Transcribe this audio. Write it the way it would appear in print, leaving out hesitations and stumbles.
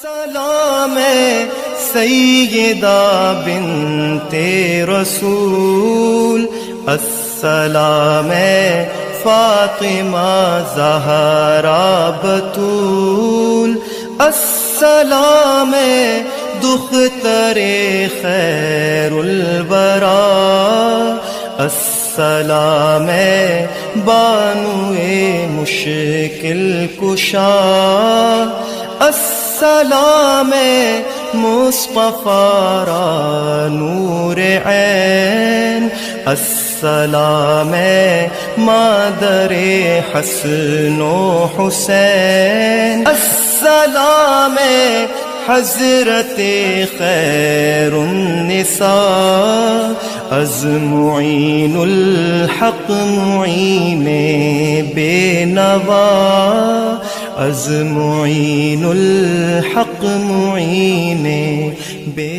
سلام سیدہ بنت رسول، السلام فاطمہ زہرا بتول، السلام دختر خیر الورا، السلام بانو مشکل کشا، السلام مصطفیٰ را نور عین، السلام مادر حسن و حسین، السلام حضرت خیر النساء، از معین الحق معین بے نوا، از معین الحق معین بے